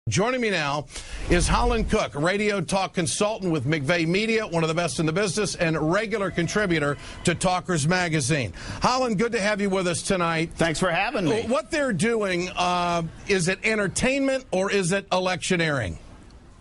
Joining me now is Holland Cooke, a radio talk consultant with McVeigh Media, one of the best in the business, and a regular contributor to Talkers Magazine. Holland, good to have you with us tonight. Thanks for having me. What they're doing, is it entertainment or is it electioneering?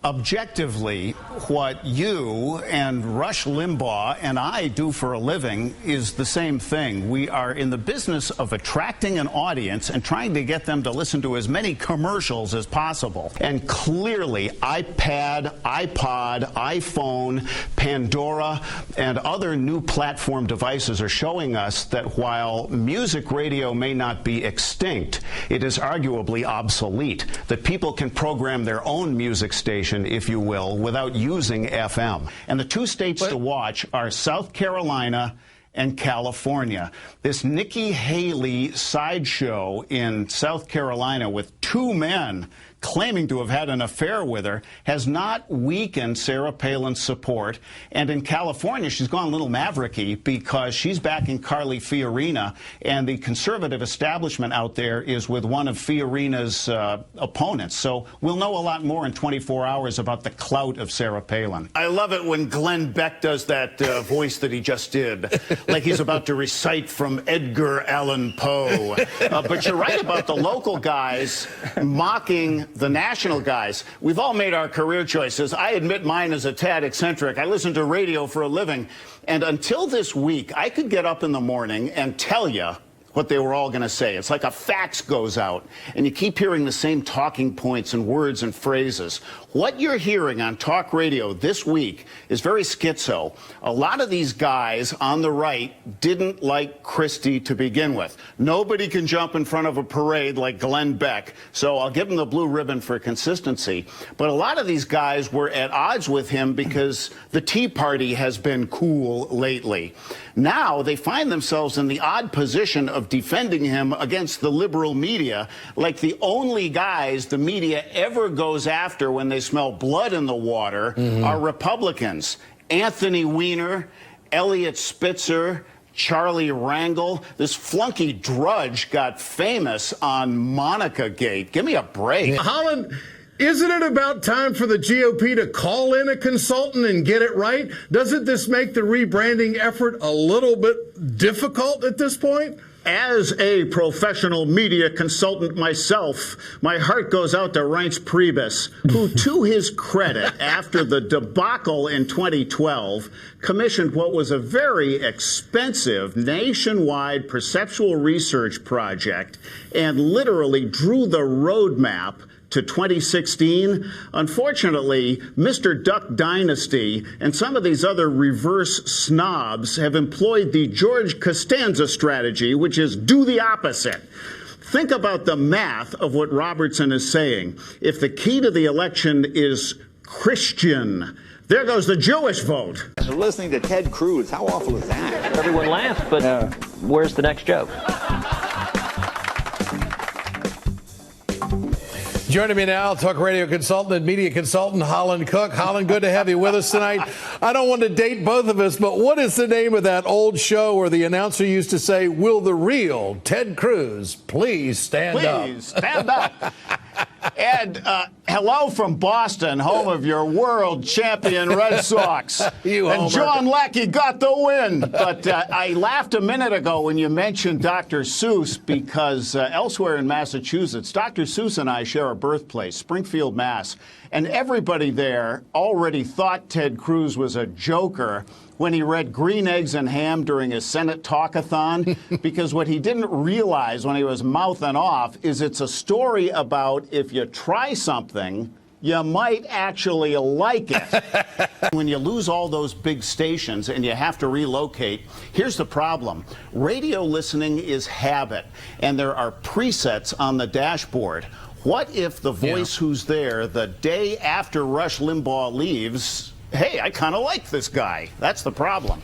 Objectively, what you and Rush Limbaugh and I do for a living is the same thing. We are in the business of attracting an audience and trying to get them to listen to as many commercials as possible. And clearly, iPad, iPod, iPhone, Pandora, and other new platform devices are showing us that while music radio may not be extinct, it is arguably obsolete, that people can program their own music station, if you will, without using FM. And the two states to watch are South Carolina and California. This Nikki Haley sideshow in South Carolina with two men claiming to have had an affair with her has not weakened Sarah Palin's support. And in California, she's gone a little mavericky because she's backing Carly Fiorina, and the conservative establishment out there is with one of Fiorina's opponents. So we'll know a lot more in 24 hours about the clout of Sarah Palin. I love it when Glenn Beck does that voice that he just did, like he's about to recite from Edgar Allan Poe. But you're right about the local guys mocking the national guys. We've all made our career choices. I admit mine is a tad eccentric. I listen to radio for a living. And until this week, I could get up in the morning and tell you what they were all going to say. It's like a fax goes out, and you keep hearing the same talking points and words and phrases. What you're hearing on talk radio this week is very schizo. A lot of these guys on the right didn't like Christie to begin with. Nobody can jump in front of a parade like Glenn Beck, so I'll give him the blue ribbon for consistency. But a lot of these guys were at odds with him because the Tea Party has been cool lately. Now they find themselves in the odd position of defending him against the liberal media, like the only guys the media ever goes after when they smell blood in the water are Republicans. Anthony Weiner, Elliot Spitzer, Charlie Rangel. This flunky Drudge got famous on Monica Gate. Give me a break. Holland, isn't it about time for the GOP to call in a consultant and get it right? Doesn't this make the rebranding effort a little bit difficult at this point? As a professional media consultant myself, my heart goes out to Reince Priebus, who, to his credit, after the debacle in 2012, commissioned what was a very expensive nationwide perceptual research project and literally drew the roadmap to 2016. Unfortunately, Mr. Duck Dynasty and some of these other reverse snobs have employed the George Costanza strategy, which is do the opposite. Think about the math of what Robertson is saying. If the key to the election is Christian, there goes the Jewish vote. Listening to Ted Cruz, how awful is that? Everyone laughs, but where's the next joke? Joining me now, talk radio consultant and media consultant Holland Cooke. Holland, good to have you with us tonight. I don't want to date both of us, but what is the name of that old show where the announcer used to say, "Will the real Ted Cruz please stand up?" Please stand up. Ed, hello from Boston, home of your world champion Red Sox. And John Lackey got the win. But I laughed a minute ago when you mentioned Dr. Seuss because elsewhere in Massachusetts, Dr. Seuss and I share a birthplace, Springfield, Mass. And everybody there already thought Ted Cruz was a joker when he read Green Eggs and Ham during his Senate talkathon, because what he didn't realize when he was mouthing off is it's a story about if you try something, you might actually like it. When you lose all those big stations and you have to relocate, here's the problem. Radio listening is habit, and there are presets on the dashboard. What if the voice who's there the day after Rush Limbaugh leaves, hey, I kind of like this guy? That's the problem.